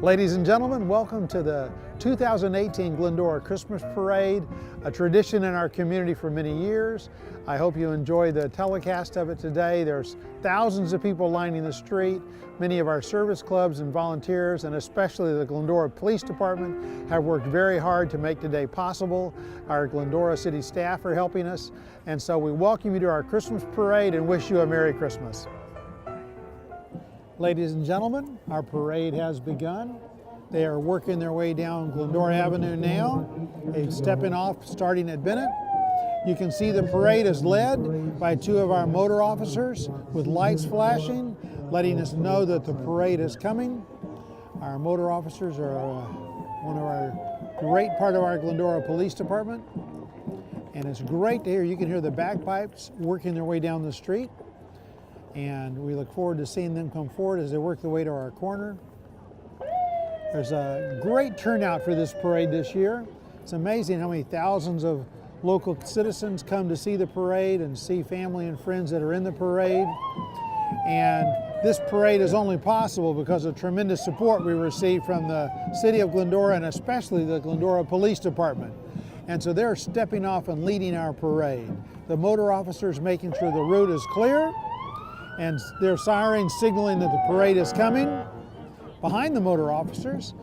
Ladies and gentlemen, welcome to the 2018 Glendora Christmas Parade, a tradition in our community for many years. I hope you enjoy the telecast of it today. There's thousands of people lining the street. Many of our service clubs and volunteers, and especially the Glendora Police Department, have worked very hard to make today possible. Our Glendora City staff are helping us, and so we welcome you to our Christmas Parade and wish you a Merry Christmas. Ladies and gentlemen, our parade has begun. They are working their way down Glendora Avenue now. They're stepping off, starting at Bennett. You can see the parade is led by two of our motor officers with lights flashing, letting us know that the parade is coming. Our motor officers are one of our great part of our Glendora Police Department. And it's great to hear, you can hear the bagpipes working their way down the street. And we look forward to seeing them come forward as they work their way to our corner. There's a great turnout for this parade this year. It's amazing how many thousands of local citizens come to see the parade and see family and friends that are in the parade. And this parade is only possible because of tremendous support we receive from the City of Glendora and especially the Glendora Police Department. And so they're stepping off and leading our parade. The motor officers making sure the route is clear, and their sirens signaling that the parade is coming. Behind the motor officers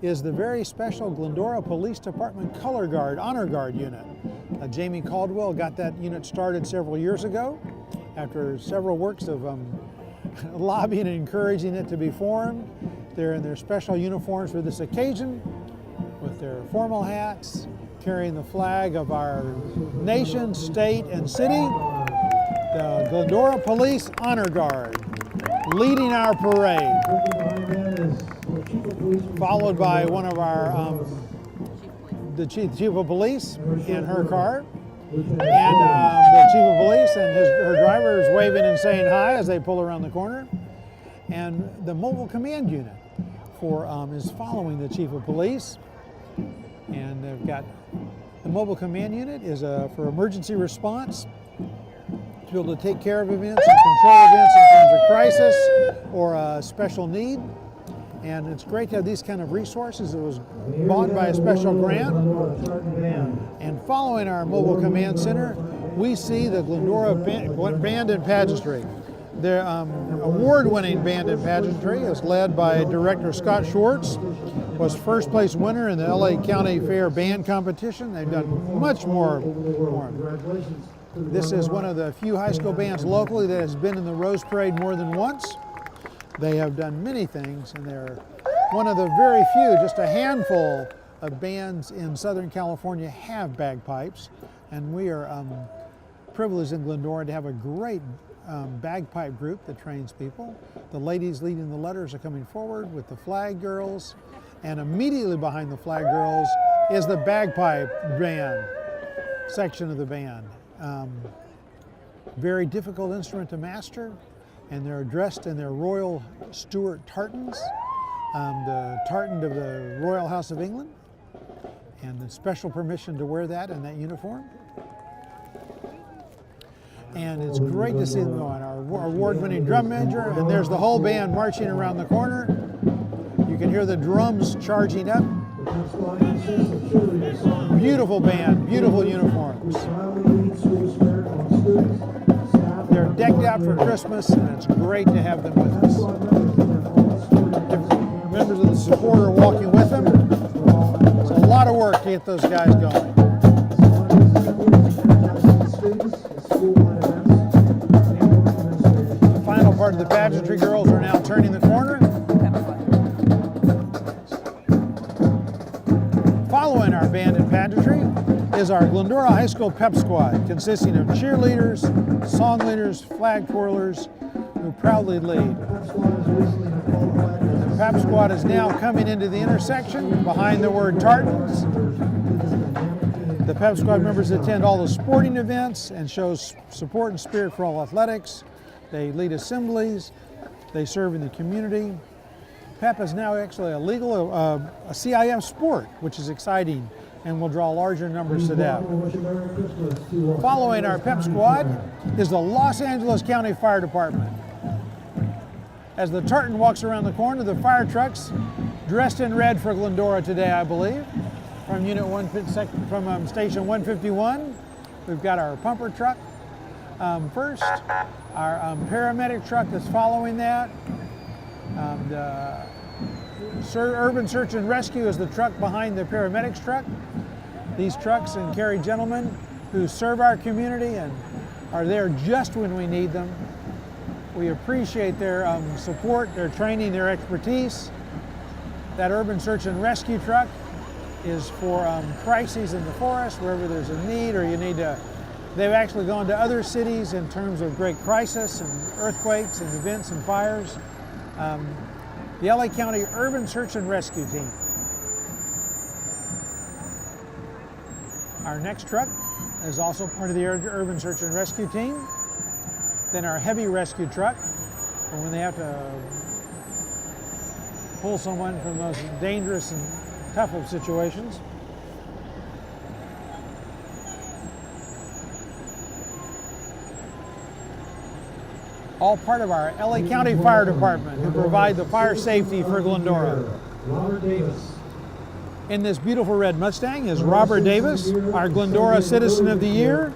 is the very special Glendora Police Department Color Guard, Honor Guard unit. Jamie Caldwell got that unit started several years ago after several works of lobbying and encouraging it to be formed. They're in their special uniforms for this occasion with their formal hats, carrying the flag of our nation, state, and city. The Glendora Police Honor Guard leading our parade, followed by one of our, the chief of police in her car, and the chief of police and her driver is waving and saying hi as they pull around the corner. And the mobile command unit is following the chief of police, and they've got the mobile command unit is for emergency response, to be able to take care of events and control events in times of crisis or a special need. And it's great to have these kind of resources. It was bought by a special grant. And following our mobile command center, we see the Glendora Band and Pageantry. Their award-winning band and pageantry is led by director Scott Schwartz, was first place winner in the LA County Fair band competition. They've done much more. This is one of the few high school bands locally that has been in the Rose Parade more than once. They have done many things, and they're one of the very few, just a handful of bands in Southern California have bagpipes, and we are privileged in Glendora to have a great bagpipe group that trains people. The ladies leading the letters are coming forward with the flag girls, and immediately behind the flag girls is the bagpipe band section of the band. Very difficult instrument to master, and they're dressed in their Royal Stuart tartans, the tartan of the Royal House of England, and the special permission to wear that in that uniform. And it's great to see them going. Our award-winning drum major, and there's the whole band marching around the corner. You can hear the drums charging up. Beautiful band, beautiful uniforms. They're decked out for Christmas, and it's great to have them with us. Members of the support are walking with them. It's a lot of work to get those guys going. The final part of the pageantry girls are now turning the corner. Following our band and pageantry is our Glendora High School Pep Squad, consisting of cheerleaders, song leaders, flag twirlers, who proudly lead. The Pep Squad is now coming into the intersection behind the word tartans. The Pep Squad members attend all the sporting events and show support and spirit for all athletics. They lead assemblies, they serve in the community. PEP is now actually a legal, a CIF sport, which is exciting and will draw larger numbers to that. Following our PEP squad is the Los Angeles County Fire Department. As the tartan walks around the corner, the fire trucks dressed in red for Glendora today, I believe. From Station 151, we've got our pumper truck first, our paramedic truck that's following that. The Urban Search and Rescue is the truck behind the paramedics truck. These trucks carry gentlemen who serve our community and are there just when we need them. We appreciate their support, their training, their expertise. That Urban Search and Rescue truck is for crises in the forest, wherever there's a need or you need to. They've actually gone to other cities in terms of great crisis and earthquakes and events and fires. The LA County Urban Search and Rescue Team. Our next truck is also part of the Urban Search and Rescue Team. Then our heavy rescue truck, for when they have to pull someone from the most dangerous and tough of situations. All part of our LA County Fire Department, who provide the fire safety for Glendora. Robert Davis. In this beautiful red Mustang is Robert Davis, our Glendora Citizen of the Year,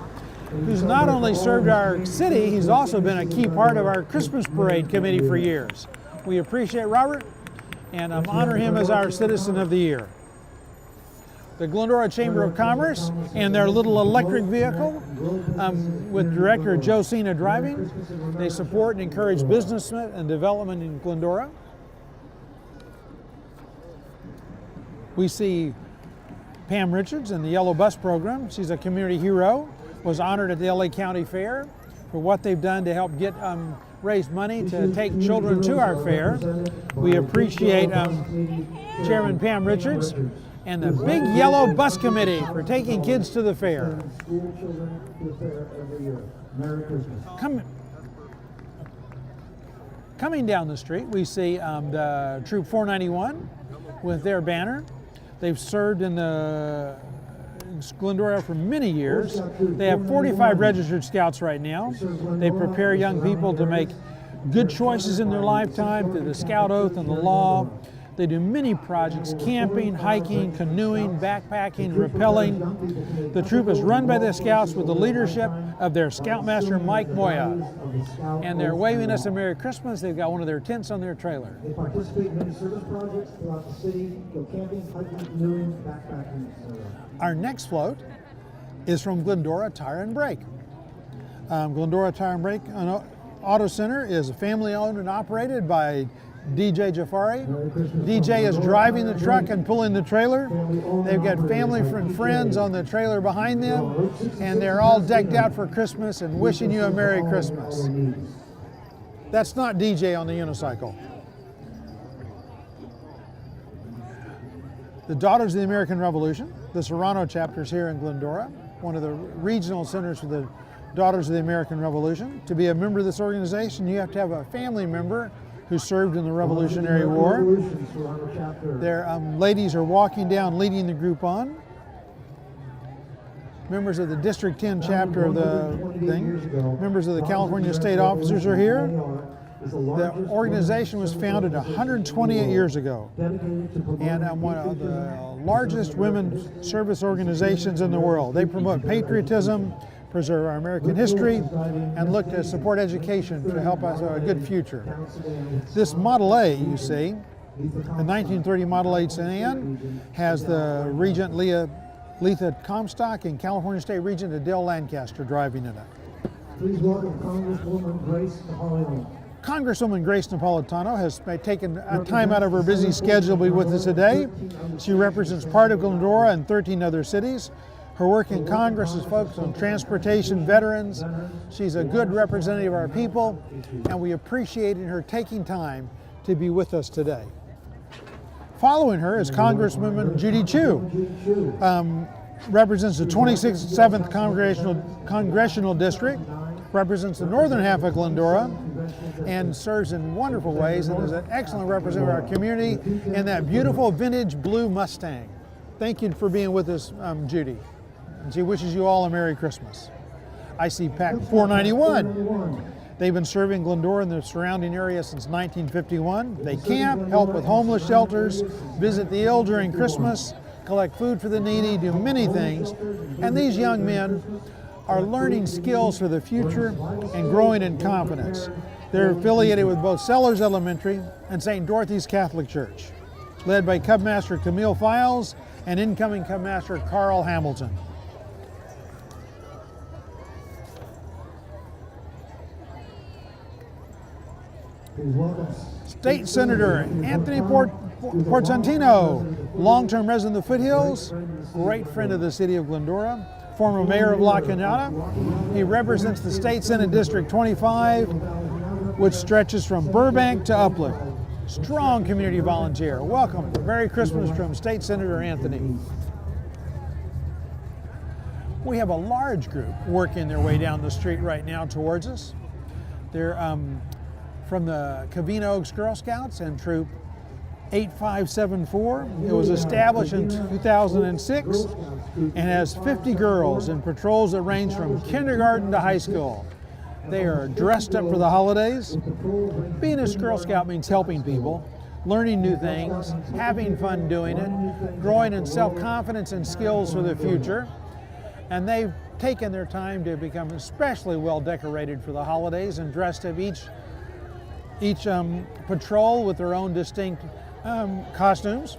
who's not only served our city, he's also been a key part of our Christmas Parade Committee for years. We appreciate Robert and honor him as our Citizen of the Year. The Glendora Chamber of Commerce and their little electric vehicle with Director Josina driving. They support and encourage business and development in Glendora. We see Pam Richards in the Yellow Bus Program. She's a community hero, was honored at the LA County Fair for what they've done to help raise money to take children to our fair. We appreciate Chairman Pam Richards and the Big Yellow Bus Committee for taking kids to the fair. Coming down the street, we see the Troop 491 with their banner. They've served in the Glendora for many years. They have 45 registered scouts right now. They prepare young people to make good choices in their lifetime through the Scout Oath and the law. They do many projects, camping, hiking, canoeing, backpacking, rappelling. The troop is run by the Scouts with the leadership of their Scoutmaster, Mike Moya. And they're waving us a Merry Christmas. They've got one of their tents on their trailer. They participate in many service projects throughout the city, go camping, hiking, canoeing, backpacking, etc. Our next float is from Glendora Tire and Brake. Glendora Tire and Brake Auto Center is family owned and operated by DJ Jafari. DJ is driving the truck and pulling the trailer. They've got family and friends on the trailer behind them, and they're all decked out for Christmas and wishing you a Merry Christmas. That's not DJ on the unicycle. The Daughters of the American Revolution, the Serrano chapters here in Glendora, one of the regional centers for the Daughters of the American Revolution. To be a member of this organization, you have to have a family member who served in the Revolutionary War. Their ladies are walking down, leading the group on. Members of the District 10 chapter of the thing. Members of the California State Officers are here. The organization was founded 128 years ago, and one of the largest women's service organizations in the world. They promote patriotism, preserve our American history, and look to support education to help us a good future. This Model A, you see, the 1930 Model A Sen Anthony, has the Regent Letha Comstock and California State Regent Adele Lancaster driving in it. Please welcome Congresswoman Grace Napolitano. Congresswoman Grace Napolitano has taken time out of her busy schedule to be with us today. She represents part of Glendora and 13 other cities. Her work in Congress is focused on transportation, veterans. She's a good representative of our people, and we appreciate her taking time to be with us today. Following her is Congresswoman Judy Chu, represents the 27th Congressional District, represents the northern half of Glendora, and serves in wonderful ways and is an excellent representative of our community in that beautiful vintage blue Mustang. Thank you for being with us, Judy. And she wishes you all a Merry Christmas. I see Pack 491. They've been serving Glendora and the surrounding area since 1951. They camp, help with homeless shelters, visit the ill during Christmas, collect food for the needy, do many things. And these young men are learning skills for the future and growing in confidence. They're affiliated with both Sellers Elementary and St. Dorothys Catholic Church, led by Cub Master Camille Files and incoming Cub Master Carl Hamilton. State Senator Anthony Portantino, long-term resident of the Foothills, great friend of the city of Glendora, former mayor of La Cañada. He represents the State Senate District 25, which stretches from Burbank to Upland. Strong community volunteer. Welcome. Merry Christmas from State Senator Anthony. We have a large group working their way down the street right now towards us. They're from the Covina Oaks Girl Scouts and Troop 8574. It was established in 2006 and has 50 girls in patrols that range from kindergarten to high school. They are dressed up for the holidays. Being a Girl Scout means helping people, learning new things, having fun doing it, growing in self-confidence and skills for the future. And they've taken their time to become especially well decorated for the holidays and dressed up each patrol with their own distinct costumes.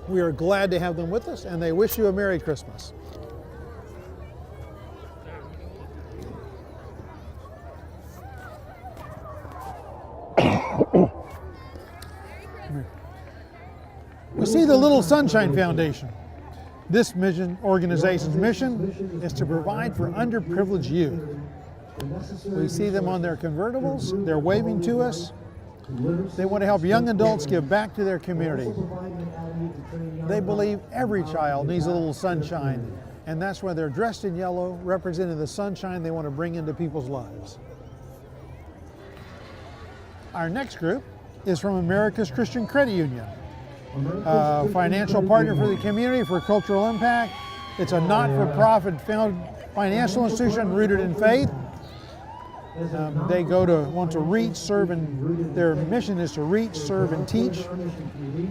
We are glad to have them with us, and they wish you a Merry Christmas. We see the Little Sunshine Foundation. This organization's mission is to provide for underprivileged youth. We see them on their convertibles. They're waving to us. They want to help young adults give back to their community. They believe every child needs a little sunshine, and that's why they're dressed in yellow, representing the sunshine they want to bring into people's lives. Our next group is from America's Christian Credit Union, a financial partner for the community for cultural impact. It's a not-for-profit financial institution rooted in faith. They want to reach, serve, and their mission is to reach, serve, and teach.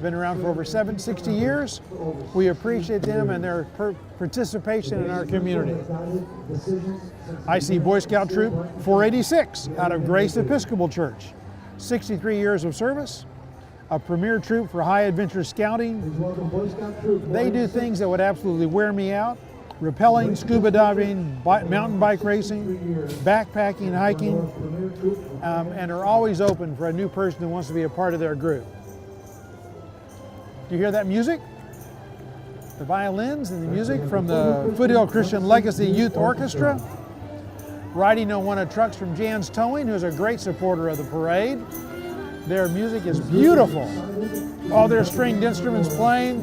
Been around for over 60 years. We appreciate them and their participation in our community. I see Boy Scout Troop 486 out of Grace Episcopal Church. 63 years of service, a premier troop for high adventure scouting. They do things that would absolutely wear me out: rappelling, scuba diving, mountain bike racing, backpacking, hiking, and are always open for a new person who wants to be a part of their group. Do you hear that music? The violins and the music from the Foothill Christian Legacy Youth Orchestra, riding on one of the trucks from Jan's Towing, who's a great supporter of the parade. Their music is beautiful. All their stringed instruments playing.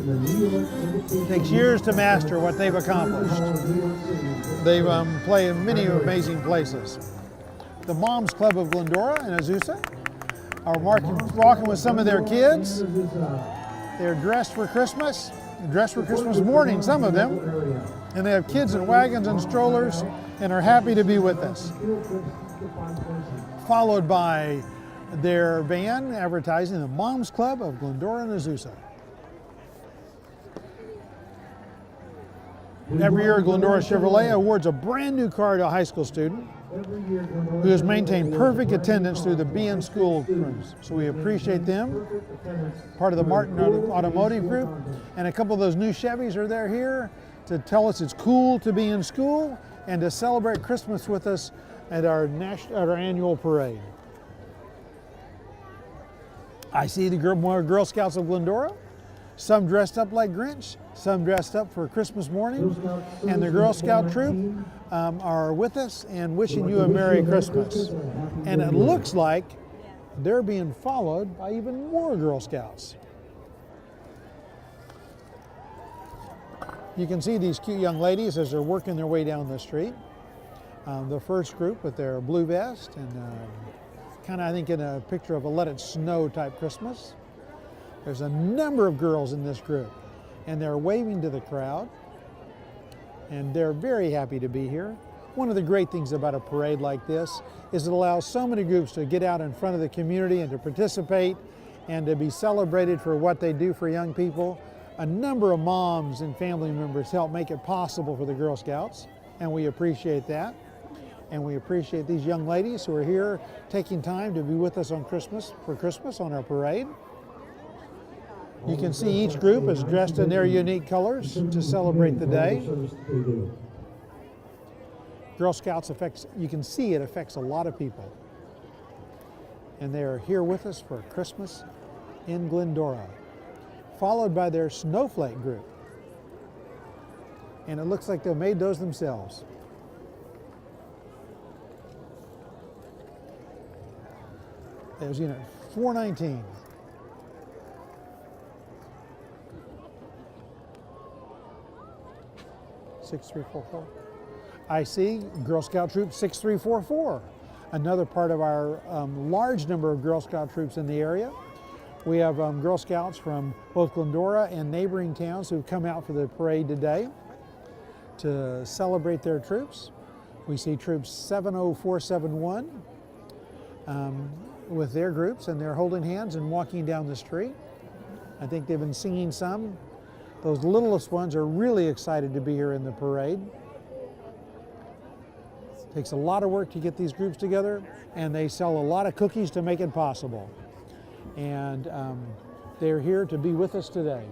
It takes years to master what they've accomplished. They've played in many amazing places. The Moms Club of Glendora and Azusa are walking with some of their kids. They're dressed for Christmas morning, some of them. And they have kids in wagons and strollers and are happy to be with us. Followed by their van advertising the Moms Club of Glendora and Azusa. Every year, Glendora Chevrolet awards a brand new car to a high school student who has maintained perfect attendance through the Be in School cruise. So we appreciate them. Part of the Martin Automotive Group. And a couple of those new Chevys are here to tell us it's cool to be in school and to celebrate Christmas with us at our annual parade. I see the Girl Scouts of Glendora, some dressed up like Grinch, some dressed up for Christmas morning, and the Girl Scout troop are with us and wishing you a Merry Christmas. And it looks like they're being followed by even more Girl Scouts. You can see these cute young ladies as they're working their way down the street. The first group with their blue vest and kind of, I think, in a picture of a Let It Snow type Christmas. There's a number of girls in this group, and they're waving to the crowd, and they're very happy to be here. One of the great things about a parade like this is it allows so many groups to get out in front of the community and to participate and to be celebrated for what they do for young people. A number of moms and family members help make it possible for the Girl Scouts, and we appreciate that. And we appreciate these young ladies who are here taking time to be with us on Christmas on our parade. You can see each group is dressed in their unique colors to celebrate the day. Girl Scouts you can see it affects a lot of people. And they are here with us for Christmas in Glendora, followed by their snowflake group. And it looks like they made those themselves. There's unit 419. I see Girl Scout Troop 6344, another part of our large number of Girl Scout troops in the area. We have Girl Scouts from both Glendora and neighboring towns who've come out for the parade today to celebrate their troops. We see Troop 70471 with their groups, and they're holding hands and walking down the street. I think they've been singing some. Those littlest ones are really excited to be here in the parade. It takes a lot of work to get these groups together, and they sell a lot of cookies to make it possible. And they're here to be with us today.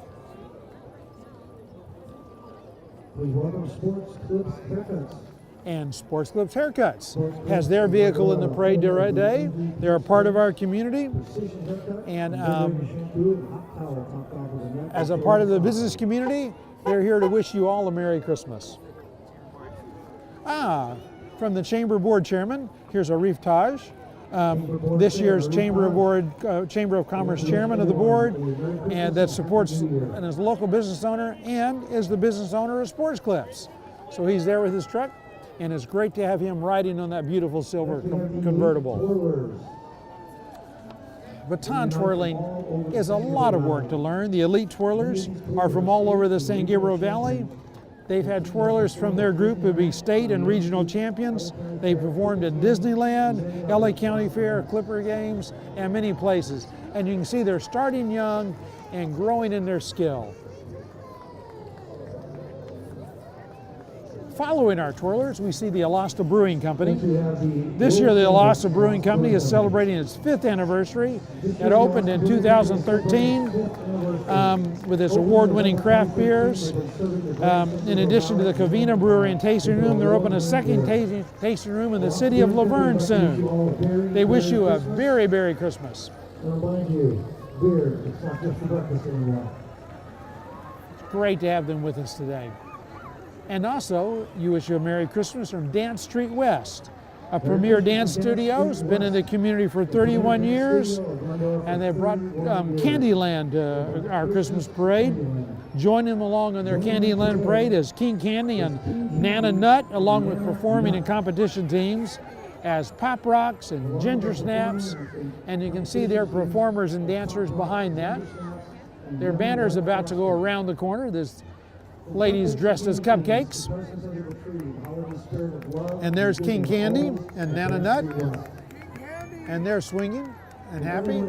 Please welcome Sports Clips Haircuts. And Sports Clips Haircuts has their vehicle in the parade today. They're a part of our community. And as a part of the business community, they're here to wish you all a Merry Christmas. From the Chamber Board Chairman, here's Arif Taj, this year's Chamber of Commerce Chairman of the board, and that supports and is a local business owner and is the business owner of Sports Clips. So he's there with his truck, and it's great to have him riding on that beautiful silver convertible. Baton twirling is a lot of work to learn. The elite twirlers are from all over the San Gabriel Valley. They've had twirlers from their group who be state and regional champions. They performed at Disneyland, LA County Fair, Clipper Games, and many places. And you can see they're starting young and growing in their skill. Following our twirlers, we see the Alasta Brewing Company. This year, the Alasta Brewing Company is celebrating its 5th anniversary. It opened in 2013 with its award-winning craft beers. In addition to the Covina Brewery and Tasting Room, they're opening a second tasting room in the city of Laverne soon. They wish you a very Merry Christmas. It's great to have them with us today. And also, you wish you a Merry Christmas from Dance Street West, a premier dance studio. It's been in the community for 31 years, and they brought Candyland to our Christmas parade. Joining them along on their Candyland parade is King Candy and Nana Nut, along with performing and competition teams as Pop Rocks and Ginger Snaps, and you can see their performers and dancers behind that. Their banner is about to go around the corner. There's ladies dressed as cupcakes. And there's King Candy and Nana Nut. And they're swinging and happy.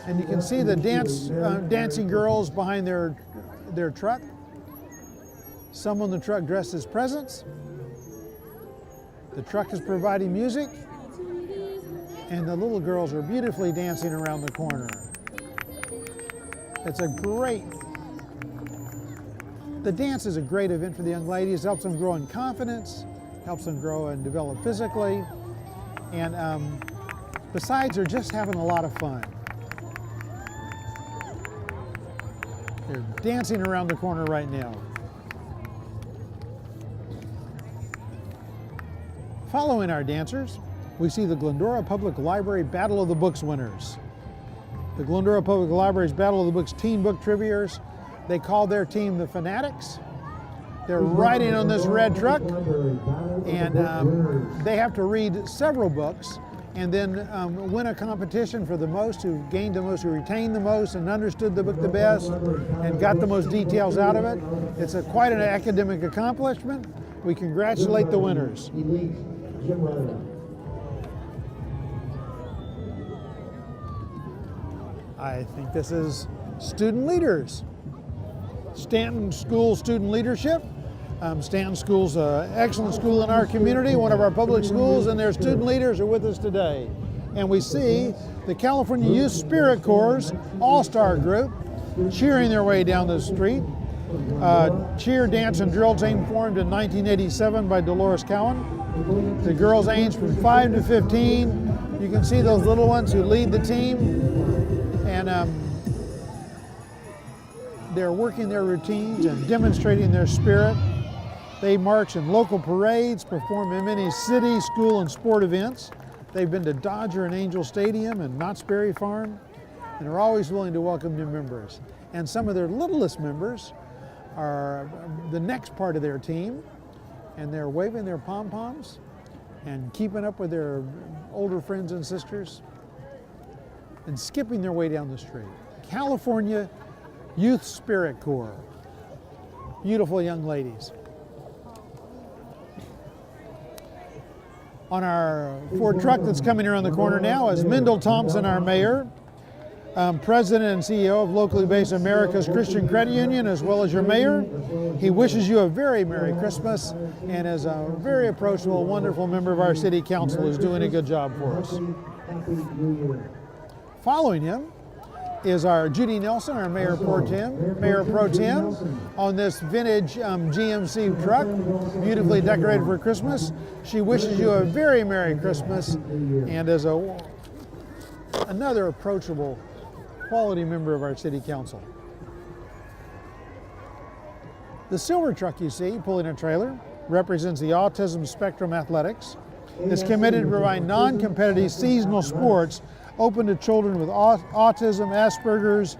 And you can see the dancing girls behind their truck. Some on the truck dressed as presents. The truck is providing music. And the little girls are beautifully dancing around the corner. It's a great The dance is a great event for the young ladies. It helps them grow in confidence, helps them grow and develop physically, and besides, they're just having a lot of fun. They're dancing around the corner right now. Following our dancers, we see the Glendora Public Library Battle of the Books winners. The Glendora Public Library's Battle of the Books teen book triviers. They call their team the Fanatics. They're riding on this red truck, and they have to read several books and then win a competition for the most, who gained the most, who retained the most, and understood the book the best, and got the most details out of it. It's quite an academic accomplishment, We congratulate the winners. Elite Gym Rider. I think this is student leaders. Stanton School Student Leadership. Stanton School's an excellent school in our community, one of our public schools, and their student leaders are with us today. And we see the California Youth Spirit Corps All-Star Group cheering their way down the street. Cheer, dance, and drill team formed in 1987 by Dolores Cowan. The girls age from 5 to 15. You can see those little ones who lead the team. And they're working their routines and demonstrating their spirit. They march in local parades, perform in many city, school, and sport events. They've been to Dodger and Angel Stadium and Knott's Berry Farm, and are always willing to welcome new members. And some of their littlest members are the next part of their team, and they're waving their pom-poms and keeping up with their older friends and sisters and skipping their way down the street. California Youth Spirit Corps. Beautiful young ladies. On our Ford truck that's coming around the corner now is Mendel Thompson, our mayor, president and CEO of locally based America's Christian Credit Union, as well as your mayor. He wishes you a very Merry Christmas and is a very approachable, wonderful member of our city council who's doing a good job for us. Following him is our Judy Nelson, our Mayor Pro Tem, on this vintage GMC truck, beautifully decorated for Christmas. She wishes you a very Merry Christmas and is another approachable, quality member of our City Council. The silver truck you see pulling a trailer represents the Autism Spectrum Athletics. It's committed to provide non-competitive seasonal sports open to children with autism, Asperger's,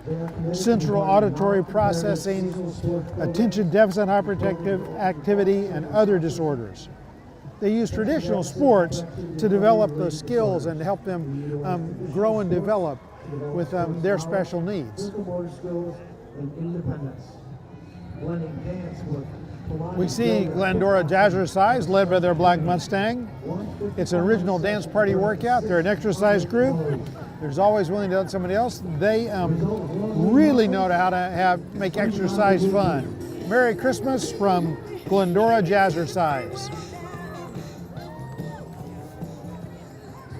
central auditory processing, attention deficit hyperactive activity, and other disorders. They use traditional sports to develop those skills and help them grow and develop with their special needs. We see Glendora Jazzercise led by their black Mustang. It's an original dance party workout. They're an exercise group. There's always willing to help somebody else. They really know how to make exercise fun. Merry Christmas from Glendora Jazzercise.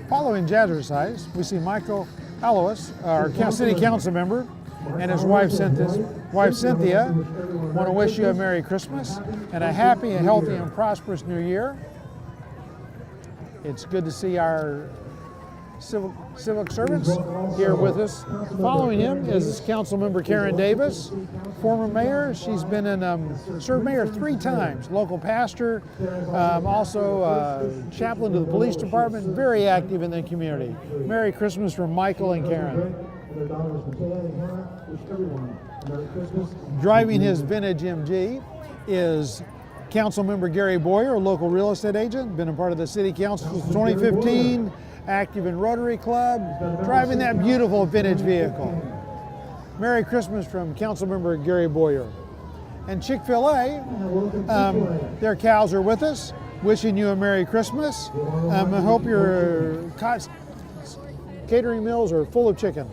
Following Jazzercise, we see Michael Alois, our city council member, and his wife Cynthia. Want to wish you a Merry Christmas and a happy and healthy and prosperous New Year. It's good to see our civic servants here with us. Following him is council member Karen Davis, former mayor. She's been served mayor 3 times, local pastor, also chaplain to the police department, very active in the community. Merry Christmas from Michael and Karen. Driving his vintage MG is council member Gary Boyer, a local real estate agent, been a part of the city council since 2015, active in Rotary Club, driving that beautiful vintage vehicle. Merry Christmas from council member Gary Boyer. And Chick-fil-A, their cows are with us, wishing you a Merry Christmas. I hope your catering meals are full of chicken.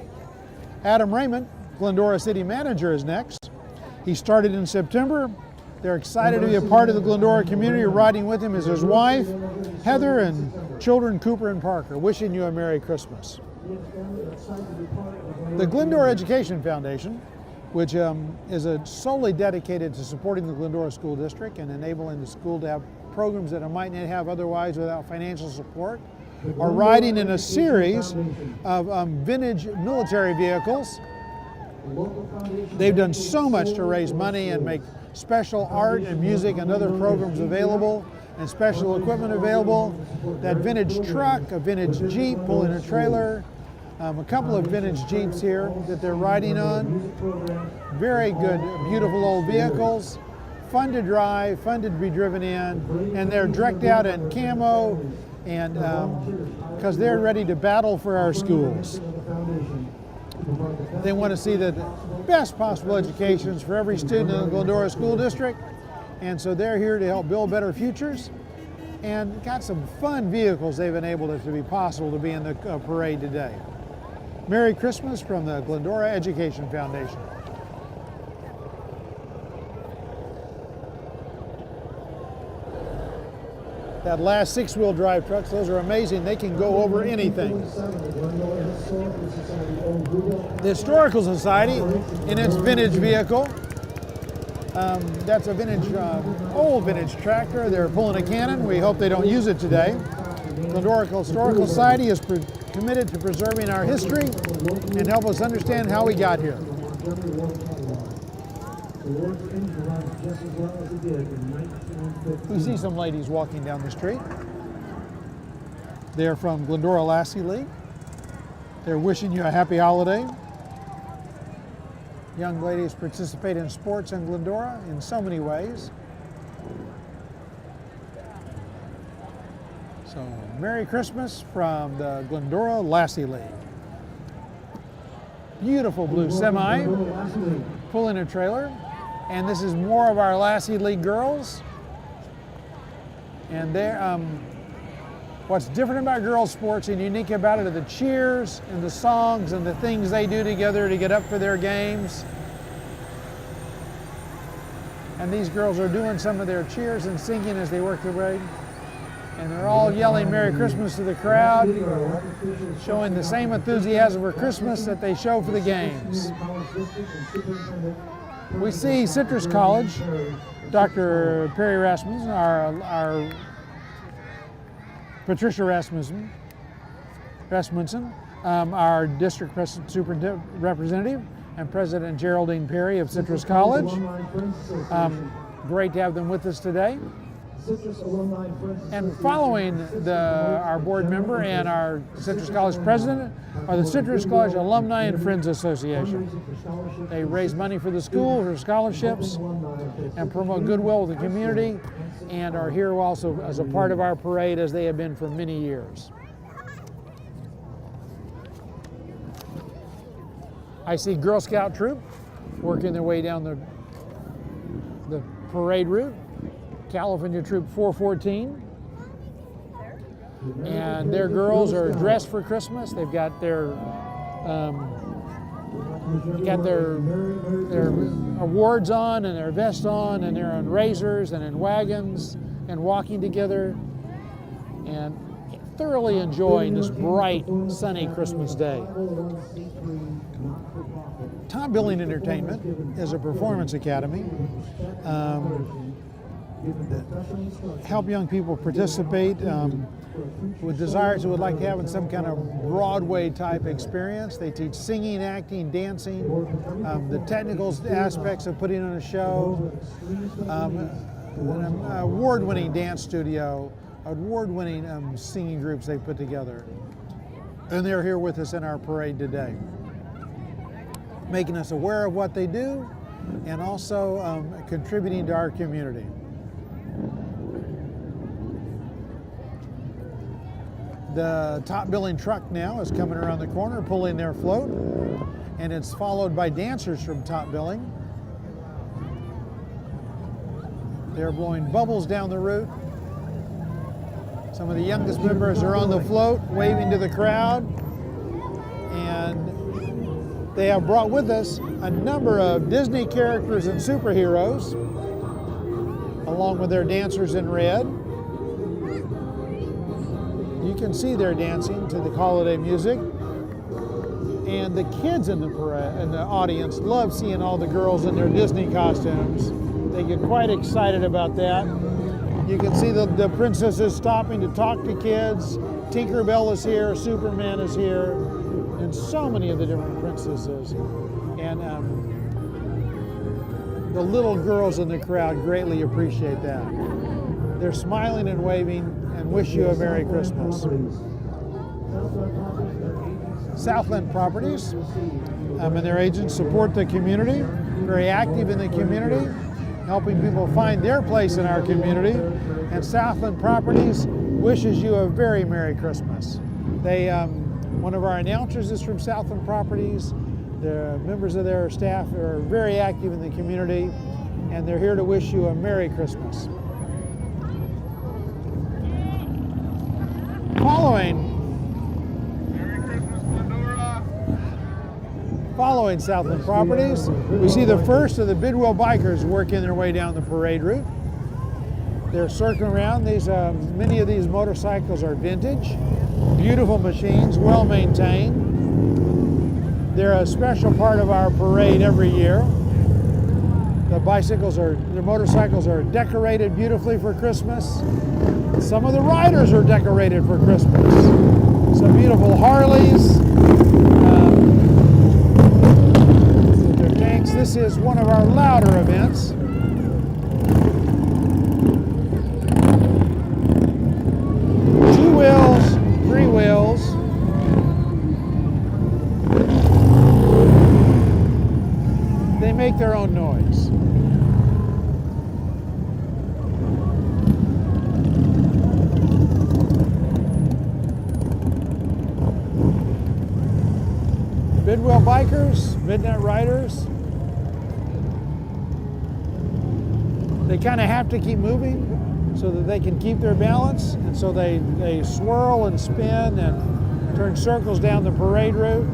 Adam Raymond, Glendora City Manager, is next. He started in September. They're excited to be a part of the Glendora community. Riding with him is his wife, Heather, and children Cooper and Parker, wishing you a Merry Christmas. The Glendora Education Foundation, which is solely dedicated to supporting the Glendora School District and enabling the school to have programs that it might not have otherwise without financial support, are riding in a series of vintage military vehicles. They've done so much to raise money and make special art and music and other programs available and special equipment available. That vintage truck, a vintage Jeep pulling a trailer, a couple of vintage Jeeps here that they're riding on. Very good, beautiful old vehicles, fun to drive, fun to be driven in, and they're decked out in camo and because they're ready to battle for our schools. They want to see the best possible educations for every student in the Glendora School District, And so they're here to help build better futures, and got some fun vehicles they've enabled it to be possible to be in the parade today. Merry Christmas from the Glendora Education Foundation. That last 6-wheel drive trucks, those are amazing. They can go over anything. The Historical Society, in its vintage vehicle, that's a vintage, old vintage tractor. They're pulling a cannon. We hope they don't use it today. Glendora Historical Society is committed to preserving our history and help us understand how we got here. We see some ladies walking down the street. They're from Glendora Lassie League. They're wishing you a happy holiday. Young ladies participate in sports in Glendora in so many ways. So, Merry Christmas from the Glendora Lassie League. Beautiful blue semi pulling a trailer. And this is more of our Lassie League girls. And they're, what's different about girls' sports and unique about it are the cheers and the songs and the things they do together to get up for their games. And these girls are doing some of their cheers and singing as they work their way. And they're all yelling Merry Christmas to the crowd, showing the same enthusiasm for Christmas that they show for the games. We see Citrus College, Dr. Perry Rasmussen, our Patricia Rasmussen, our district superintendent representative, and President Geraldine Perry of Citrus College. Great to have them with us today. And following our board member and our Citrus College president are the Citrus College Alumni and Friends Association. They raise money for the school, for scholarships, and promote goodwill with the community, and are here also as a part of our parade as they have been for many years. I see Girl Scout troop working their way down the parade route. California Troop 414, and their girls are dressed for Christmas. They've got their awards on and their vests on, and they're on razors and in wagons and walking together and thoroughly enjoying this bright, sunny Christmas day. Top Billing Entertainment is a performance academy. Help young people participate with desires who would like to have in some kind of Broadway type experience. They teach singing, acting, dancing, the technical aspects of putting on a show, an award-winning dance studio, award-winning singing groups they put together. And they're here with us in our parade today, making us aware of what they do and also contributing to our community. The top billing truck now is coming around the corner, pulling their float, and it's followed by dancers from top billing. They're blowing bubbles down the route. Some of the youngest members are on the float, waving to the crowd, and they have brought with us a number of Disney characters and superheroes, along with their dancers in red. You can see they're dancing to the holiday music, and the kids in the audience love seeing all the girls in their Disney costumes. They get quite excited about that. You can see the princesses stopping to talk to kids. Tinkerbell is here, Superman is here, and so many of the different princesses. And the little girls in the crowd greatly appreciate that. They're smiling and waving and wish you a Merry Christmas. Southland Properties and their agents support the community, very active in the community, helping people find their place in our community. And Southland Properties wishes you a very Merry Christmas. One of our announcers is from Southland Properties. The members of their staff are very active in the community, and they're here to wish you a Merry Christmas. Following Southland Properties, we see the first of the Bidwell bikers working their way down the parade route. They're circling around. Many of these motorcycles are vintage, beautiful machines, well maintained. They're a special part of our parade every year. The motorcycles are decorated beautifully for Christmas. Some of the riders are decorated for Christmas. Some beautiful Harleys. Their tanks. This is one of our louder events. Two wheels, three wheels. They make their own noise. Bidwell bikers, midnight riders. They kind of have to keep moving so that they can keep their balance, and so they swirl and spin and turn circles down the parade route.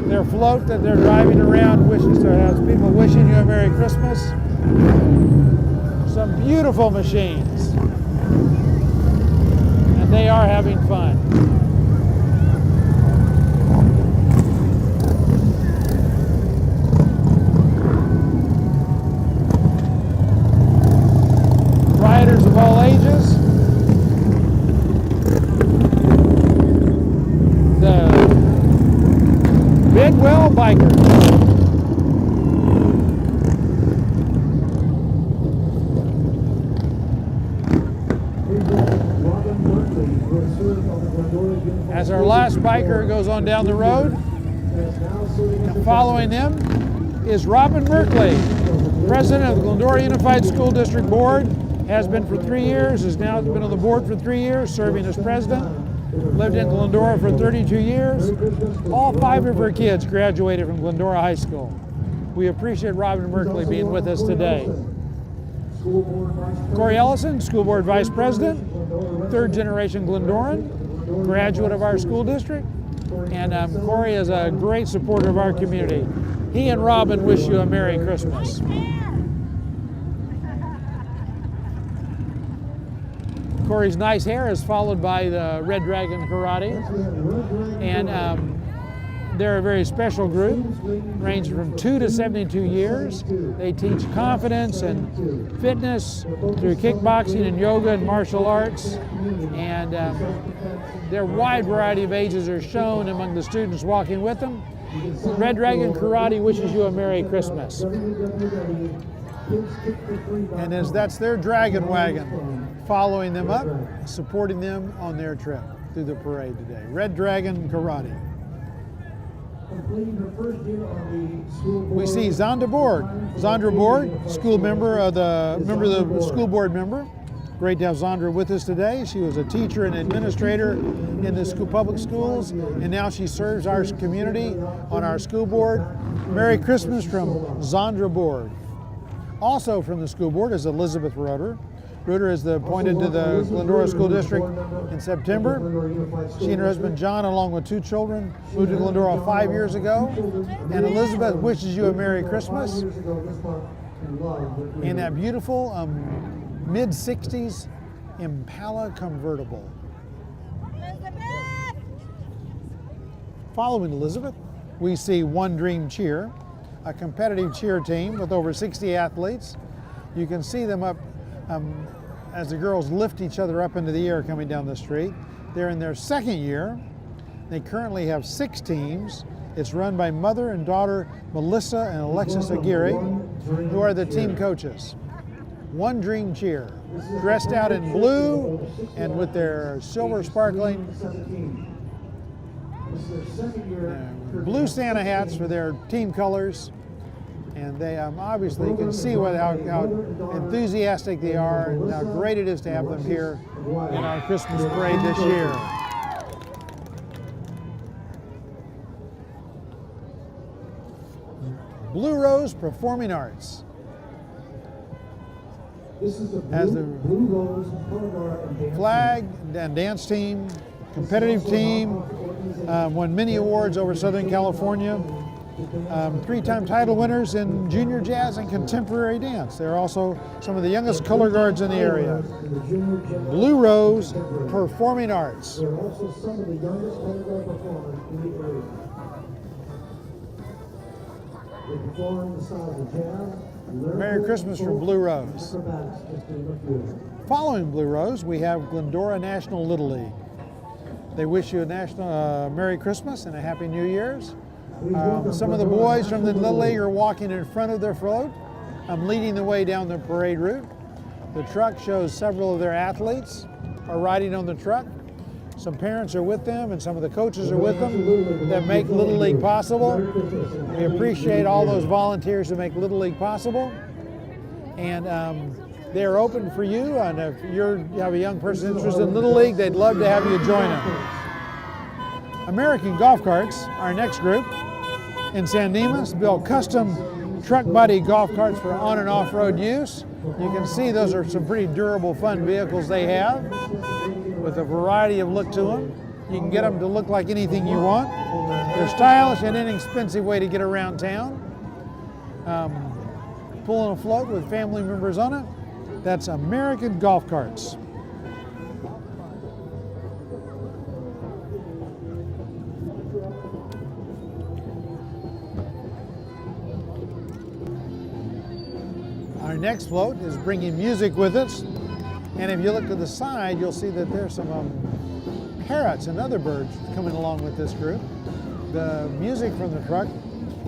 Their float that they're driving around has people wishing you a Merry Christmas. Some beautiful machines, and they are having fun. Riders of all ages. The Bidwell bikers. As our last biker goes on down the road, and following them is Robin Merkley, President of the Glendora Unified School District Board. Has been for 3 years, has now been on the board for 3 years, serving as president. Lived in Glendora for 32 years. All 5 of her kids graduated from Glendora High School. We appreciate Robin Merkley being with us today. Corey Ellison, School Board Vice President, 3rd generation Glendoran, graduate of our school district. And Corey is a great supporter of our community. He and Robin wish you a Merry Christmas. Corey's nice hair is followed by the Red Dragon Karate, and they're a very special group, ranging from 2 to 72 years. They teach confidence and fitness through kickboxing and yoga and martial arts, and their wide variety of ages are shown among the students walking with them. Red Dragon Karate wishes you a Merry Christmas. And that's their dragon wagon following them up, supporting them on their trip through the parade today. Red Dragon Karate. We see Zandra Board, school member of the school board member. Great to have Zandra with us today. She was a teacher and administrator in the public schools, and now she serves our community on our school board. Merry Christmas from Zandra Board. Also from the school board is Elizabeth Rutter. Rutter is appointed to the Glendora School District in September. She and her husband John, along with 2 children, moved to Glendora 5 years ago. And Elizabeth wishes you a Merry Christmas in that beautiful mid-60s Impala convertible. Following Elizabeth, we see One Dream Cheer, a competitive cheer team with over 60 athletes. You can see them up as the girls lift each other up into the air coming down the street. They're in their 2nd year. They currently have 6 teams. It's run by mother and daughter Melissa and Alexis Aguirre, who are the team coaches. One Dream Cheer, dressed out in blue and with their silver sparkling blue Santa hats for their team colors, and they obviously you can see how enthusiastic they are and how great it is to have them here in our Christmas parade this year. Blue Rose Performing Arts. This is the has the Blue Rose color guard and dance flag and dance team, competitive team, won many awards over Southern California. 3-time title winners in junior jazz and contemporary dance. They're also some of the youngest color guards in the area. Blue Rose Performing Arts. They're also some of the youngest color guard performers in the area. They perform the styles of jazz, Merry Christmas from Blue Rose. acrobatics, just to name a few. Following Blue Rose, we have Glendora National Little League. They wish you a national Merry Christmas and a Happy New Year's. Some of the boys from the Little League are walking in front of their float. I'm leading the way down the parade route. The truck shows several of their athletes are riding on the truck. Some parents are with them and some of the coaches are with them that make Little League possible. We appreciate all those volunteers who make Little League possible. And they're open for you, and if you have a young person interested in Little League, they'd love to have you join them. American Golf Carts, our next group, in San Dimas, build custom truck body golf carts for on and off-road use. You can see those are some pretty durable, fun vehicles they have with a variety of look to them. You can get them to look like anything you want. They're stylish and inexpensive way to get around town. Pulling a float with family members on it. That's American Golf Carts. Our next float is bringing music with us. And if you look to the side, you'll see that there's some parrots and other birds coming along with this group. The music from the truck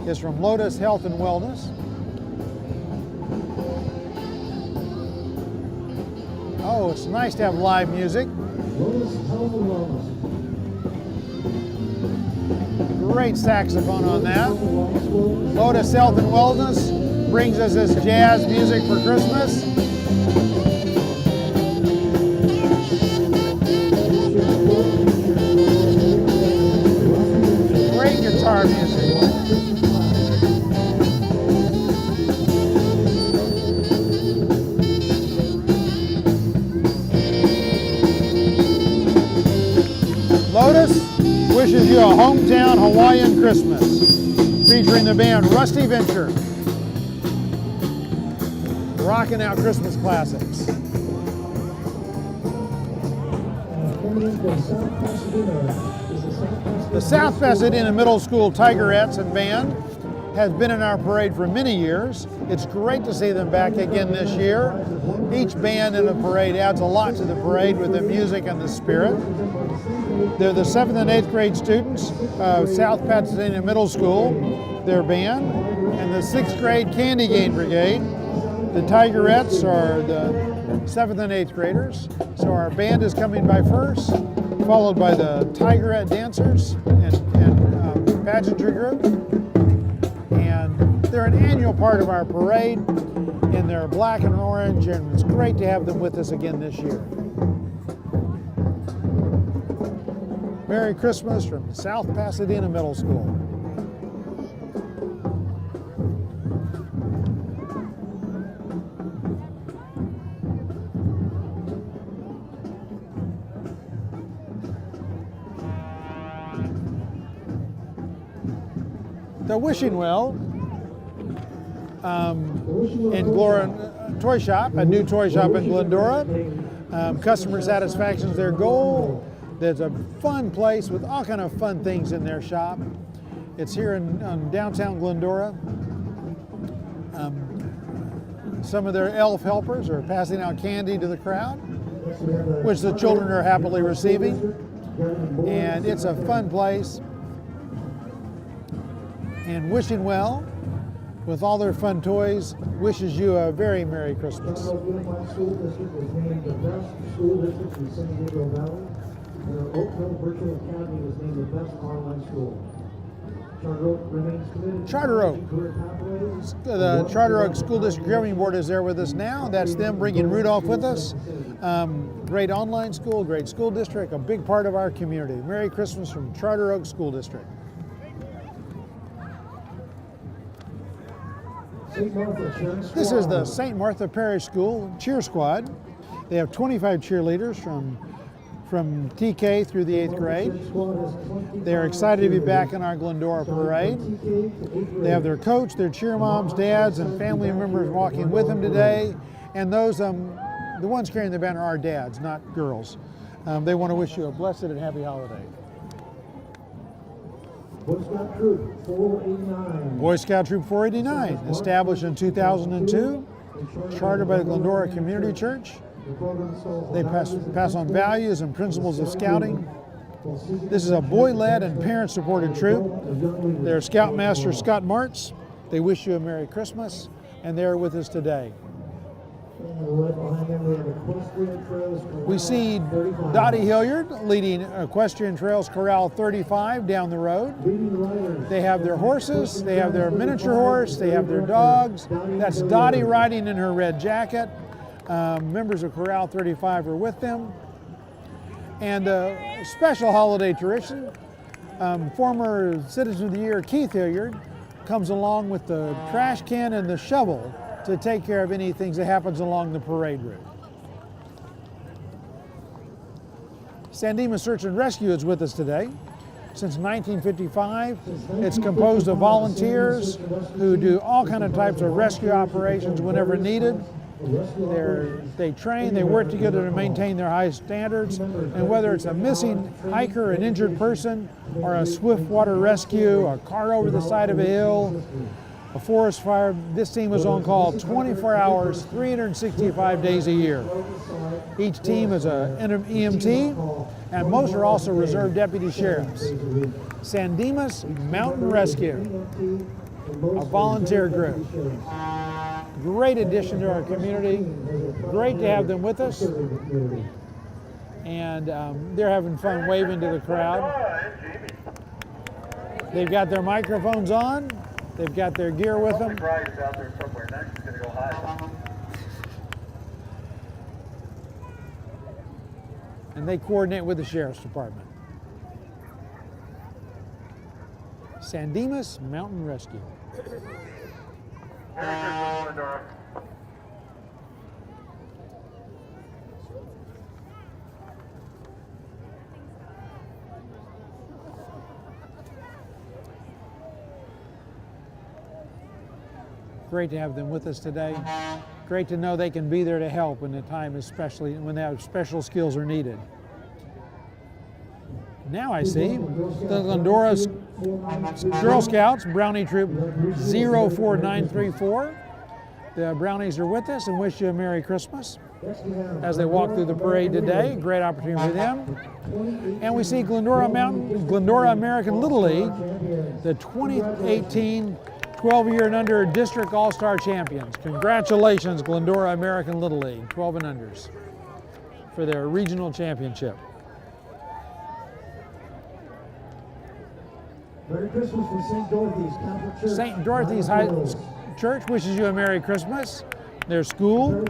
is from Lotus Health and Wellness. Oh, it's nice to have live music. Lotus Health and Wellness. Great saxophone on that. Lotus Health and Wellness brings us this jazz music for Christmas. Great guitar music. Lotus wishes you a hometown Hawaiian Christmas, featuring the band Rusty Venture, rocking out Christmas classics. The South Pasadena Middle School Tigerettes and Band has been in our parade for many years. It's great to see them back again this year. Each band in the parade adds a lot to the parade with the music and the spirit. They're the 7th and 8th grade students of South Pasadena Middle School, their band, and the 6th grade Candy Cane Brigade. The Tigerettes are the 7th and 8th graders. So our band is coming by first, followed by the Tigerette dancers and pageantry group. And they're an annual part of our parade, and they're black and orange, and it's great to have them with us again this year. Merry Christmas from South Pasadena Middle School. The Wishing Well in Glendora Toy Shop, a new toy shop in Glendora. Customer satisfaction is their goal. There's a fun place with all kind of fun things in their shop. It's here in downtown Glendora. Some of their elf helpers are passing out candy to the crowd, which the children are happily receiving. And it's a fun place. And Wishing Well, with all their fun toys, wishes you a very Merry Christmas. Unified School District was named the best school district in San Diego Valley. And our Oakville Virtual Academy was named the best online school. Charter Oak remains committed Charter Oak. to career pathways. The Charter Oak School District Governing Board is there with us now. That's them bringing Rudolph with us. Great online school, great school district, a big part of our community. Merry Christmas from Charter Oak School District. St. Martha Cheering Squad. This is the St. Martha Parish School cheer squad. They have 25 cheerleaders from TK through the 8th grade. They're excited to be back in our Glendora parade. They have their coach, their cheer moms, dads, and family members walking with them today. And those, the ones carrying the banner are dads, not girls. They want to wish you a blessed and happy holiday. Boy Scout Troop 489. Boy Scout Troop 489, established in 2002, chartered by the Glendora Community Church. They pass on values and principles of scouting. This is a boy-led and parent-supported troop. Their Scoutmaster, Scott Martz. They wish you a Merry Christmas, and they're with us today. We see Dottie Hilliard leading Equestrian Trails Corral 35 down the road. They have their horses, they have their miniature horse, they have their dogs. That's Dottie riding in her red jacket. Members of Corral 35 are with them. And a special holiday tradition, former Citizen of the Year Keith Hilliard comes along with the trash can and the shovel to take care of any things that happens along the parade route. San Dimas Search and Rescue is with us today. Since 1955, it's composed of volunteers who do all kinds of types of rescue operations whenever needed. They train, they work together to maintain their high standards, and whether it's a missing hiker, an injured person, or a swift water rescue, a car over the side of a hill, a forest fire, this team is on call 24 hours, 365 days a year. Each team is an EMT, and most are also reserve deputy sheriffs. San Dimas Mountain Rescue, a volunteer group. Great addition to our community. Great to have them with us. And they're having fun waving to the crowd. They've got their microphones on. They've got their gear with them. And they coordinate with the Sheriff's Department. San Dimas Mountain Rescue. Great to have them with us today. Great to know they can be there to help when the time, especially when they have special skills are needed. Now I see the Glendora Girl Scouts, Brownie Troop 04934. The Brownies are with us and wish you a Merry Christmas as they walk through the parade today. Great opportunity for them. And we see Glendora American Little League, the 2018 12-year and under District All-Star Champions. Congratulations, Glendora American Little League, 12 and unders, for their regional championship. Merry Christmas from St. Dorothys Catholic Church. St. Dorothys Highlands Church wishes you a Merry Christmas. Their school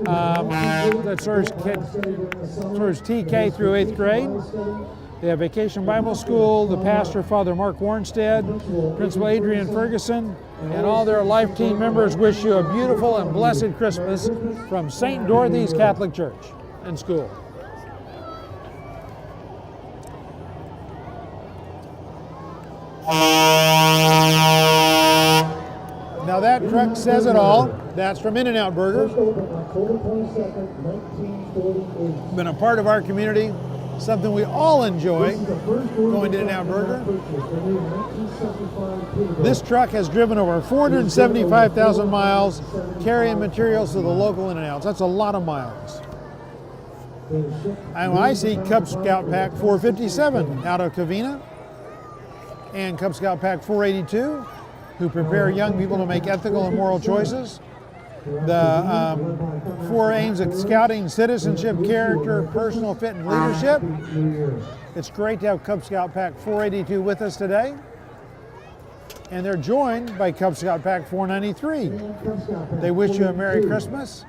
that serves TK through 8th grade. They have Vacation Bible School, the pastor, Father Mark Warnstead, Principal Adrian Ferguson, and all their life team members wish you a beautiful and blessed Christmas from St. Dorothys Catholic Church and School. Now that truck says it all. That's from In-N-Out Burger. Been a part of our community, something we all enjoy, going to In-N-Out Burger. This truck has driven over 475,000 miles, carrying materials to the local In-N-Outs. That's a lot of miles. And I see Cub Scout Pack 457 out of Covina, and Cub Scout Pack 482, who prepare young people to make ethical and moral choices. The 4 aims at scouting citizenship, character, personal fit, and leadership. It's great to have Cub Scout Pack 482 with us today. And they're joined by Cub Scout Pack 493. They wish you a Merry Christmas.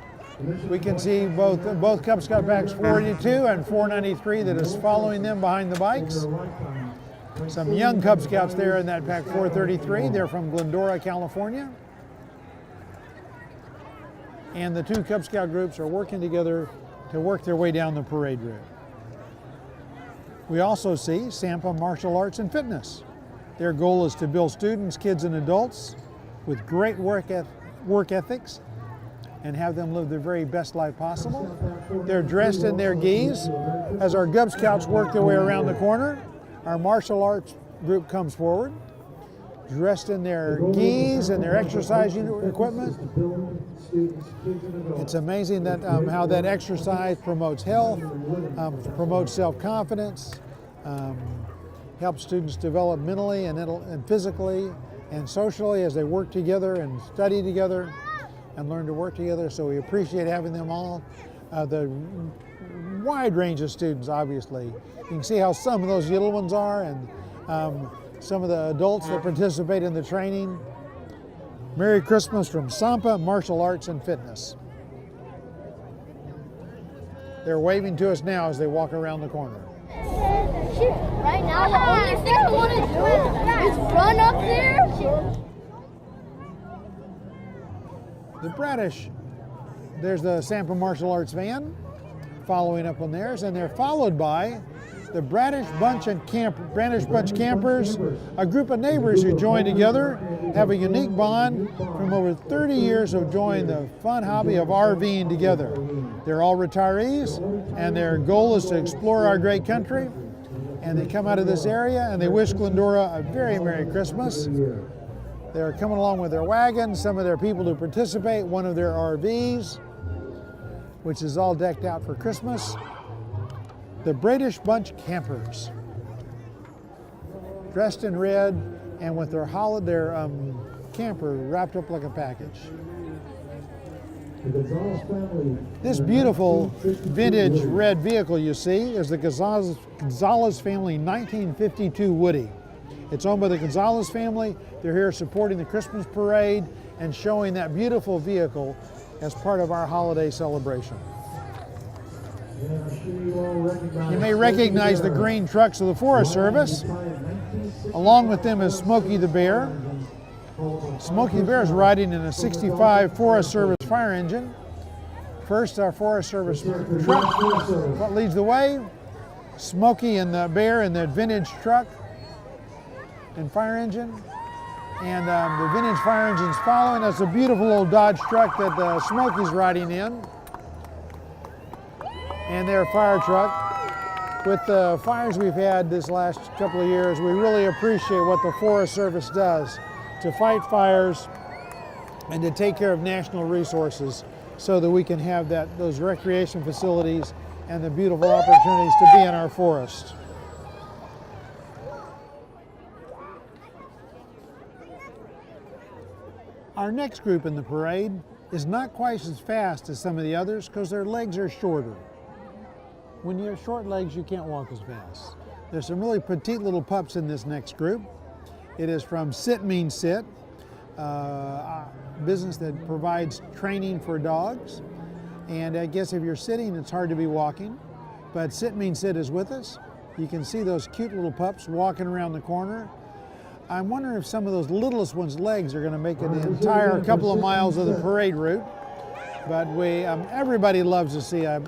We can see both Cub Scout Packs 482 and 493 that is following them behind the bikes. Some young Cub Scouts there in that Pack 433. They're from Glendora, California. and the two Cub Scout groups are working together to work their way down the parade route. We also see Sampa Martial Arts and Fitness. Their goal is to build students, kids, and adults with great work ethics and have them live their very best life possible. They're dressed in their gis. As our Cub Scouts work their way around the corner, our martial arts group comes forward, dressed in their gis and their exercise equipment. It's amazing that how that exercise promotes health, promotes self-confidence, helps students develop mentally and physically and socially as they work together and study together and learn to work together. So we appreciate having them all. The wide range of students, obviously. You can see how some of those little ones are, and some of the adults that participate in the training. Merry Christmas from Sampa Martial Arts and Fitness. They're waving to us now as they walk around the corner. Right now, the only thing I want to do is run up there. The Bradish, there's the Sampa Martial Arts van following up on theirs, and they're followed by the Bradish Bunch Campers, a group of neighbors who join together, have a unique bond from over 30 years of enjoying the fun hobby of RVing together. They're all retirees, and their goal is to explore our great country, and they come out of this area and they wish Glendora a very Merry Christmas. They're coming along with their wagons, some of their people who participate, one of their RVs, which is all decked out for Christmas. The Bradish Bunch Campers, dressed in red and with their camper wrapped up like a package. This beautiful vintage red vehicle you see is the Gonzalez family 1952 Woody. It's owned by the Gonzalez family. They're here supporting the Christmas parade and showing that beautiful vehicle as part of our holiday celebration. You may recognize the green trucks of the Forest Service. Along with them is Smokey the Bear. Smokey the Bear is riding in a 65 Forest Service fire engine. First, our Forest Service truck what leads the way. Smokey and the Bear in the vintage truck and fire engine. And the vintage fire engine's following. That's a beautiful old Dodge truck that Smokey's riding in. And their fire truck. With the fires we've had this last couple of years, we really appreciate what the Forest Service does to fight fires and to take care of national resources so that we can have those recreation facilities and the beautiful opportunities to be in our forest. Our next group in the parade is not quite as fast as some of the others because their legs are shorter. When you have short legs, you can't walk as fast. There's some really petite little pups in this next group. It is from Sit Means Sit, a business that provides training for dogs. And I guess if you're sitting, it's hard to be walking. But Sit Means Sit is with us. You can see those cute little pups walking around the corner. I'm wondering if some of those littlest ones' legs are going to make it the entire couple of miles of the parade route. But everybody loves to see a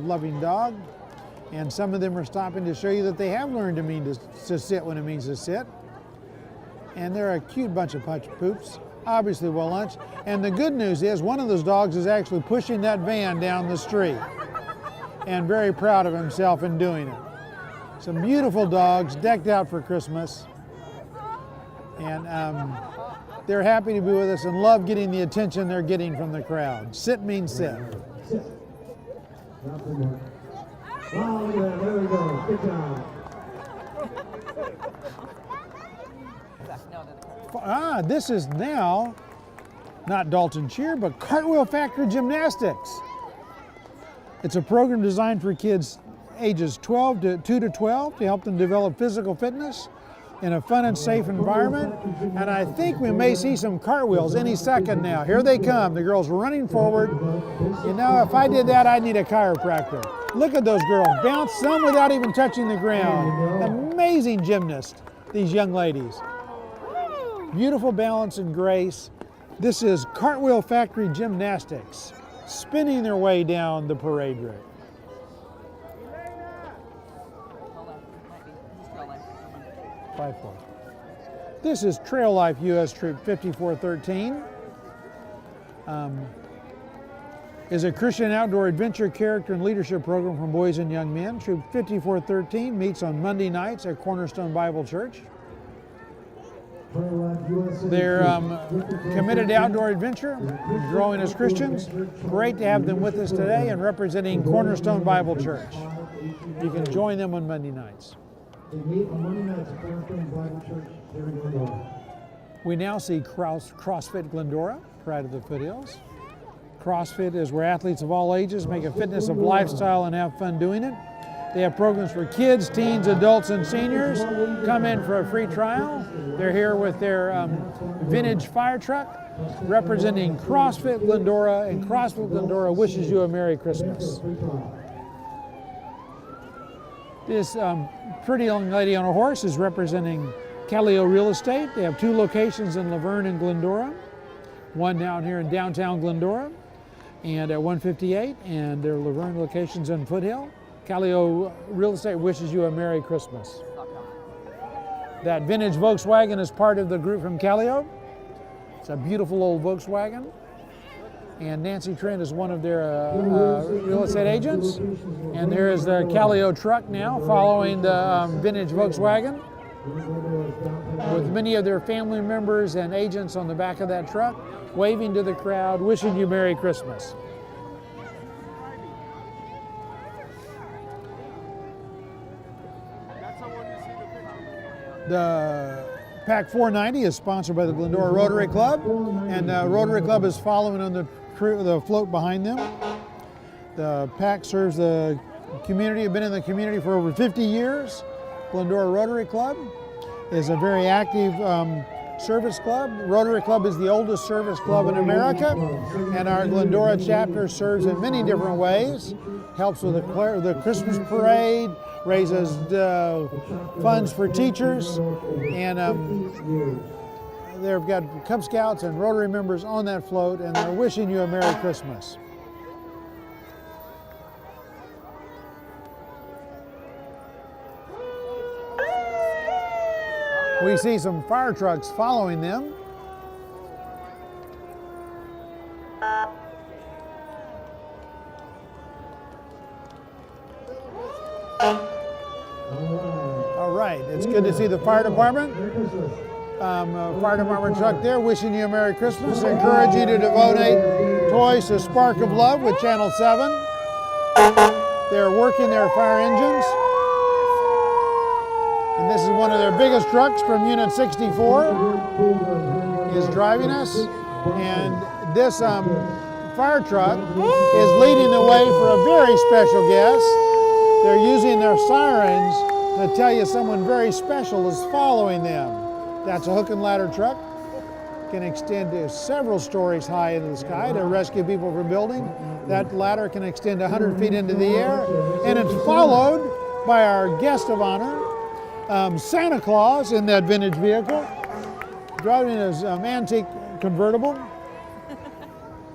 loving dog, and some of them are stopping to show you that they have learned to sit when it means to sit. And they're a cute bunch of poops, obviously well lunched. And the good news is one of those dogs is actually pushing that van down the street, and very proud of himself in doing it. Some beautiful dogs decked out for Christmas, and they're happy to be with us and love getting the attention they're getting from the crowd. Sit means sit. Wow, yeah, there we go. Good job. This is now not Dalton Cheer, but Cartwheel Factory Gymnastics. It's a program designed for kids ages 2 to 12 to help them develop physical fitness in a fun and safe environment. And I think we may see some cartwheels any second now. Here they come. The girls running forward. You know, if I did that, I'd need a chiropractor. Look at those girls. Bounce, some without even touching the ground. Amazing gymnasts, these young ladies. Beautiful balance and grace. This is Cartwheel Factory Gymnastics, spinning their way down the parade route. This is Trail Life U.S. Troop 5413. Is a Christian outdoor adventure, character, and leadership program for boys and young men. Troop 5413 meets on Monday nights at Cornerstone Bible Church. They're committed to outdoor adventure, growing as Christians. Great to have them with us today and representing Cornerstone Bible Church. You can join them on Monday nights. We now see Krause CrossFit Glendora, right at the foothills. CrossFit is where athletes of all ages make a fitness of lifestyle and have fun doing it. They have programs for kids, teens, adults, and seniors. Come in for a free trial. They're here with their vintage fire truck representing CrossFit Glendora, and CrossFit Glendora wishes you a Merry Christmas. This pretty young lady on a horse is representing Callio Real Estate. They have 2 locations in Laverne and Glendora, one down here in downtown Glendora and at 158, and their Laverne locations in Foothill. Callio Real Estate wishes you a Merry Christmas. That vintage Volkswagen is part of the group from Callio. It's a beautiful old Volkswagen. And Nancy Trent is one of their real estate agents. And there is the Callio truck now following the vintage Volkswagen, with many of their family members and agents on the back of that truck, waving to the crowd, wishing you Merry Christmas. The Pack 490 is sponsored by the Glendora Rotary Club, and the Rotary Club is following on the float behind them. The Pack serves the community, have been in the community for over 50 years. Glendora Rotary Club is a very active service club. Rotary Club is the oldest service club in America, and our Glendora chapter serves in many different ways. Helps with the Christmas parade, raises funds for teachers, and they've got Cub Scouts and Rotary members on that float, and they're wishing you a Merry Christmas. We see some fire trucks following them. All right, it's good to see the fire department. Fire department truck there wishing you a Merry Christmas. I encourage you to donate toys to Spark of Love with Channel 7. They're working their fire engines. And this is one of their biggest trucks from Unit 64 is driving us. And this fire truck is leading the way for a very special guest. They're using their sirens to tell you someone very special is following them. That's a hook and ladder truck. Can extend to several stories high into the sky to rescue people from building. That ladder can extend 100 feet into the air. And it's followed by our guest of honor, Santa Claus, in that vintage vehicle, driving his antique convertible.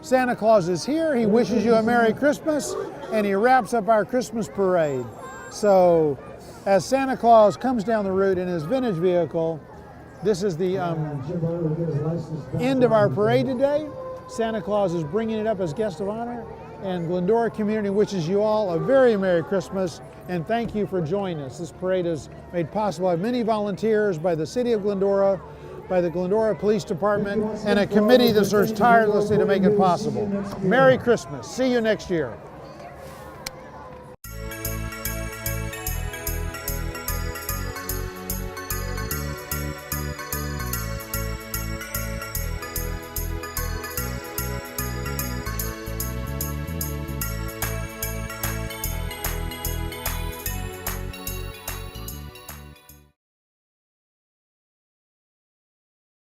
Santa Claus is here. He wishes you a Merry Christmas, and he wraps up our Christmas parade. So as Santa Claus comes down the route in his vintage vehicle, this is the end of our parade today. Santa Claus is bringing it up as guest of honor, and Glendora community wishes you all a very Merry Christmas, and thank you for joining us. This parade is made possible by many volunteers, by the City of Glendora, by the Glendora Police Department, and a committee that serves tirelessly to make it possible. Merry Christmas. See you next year.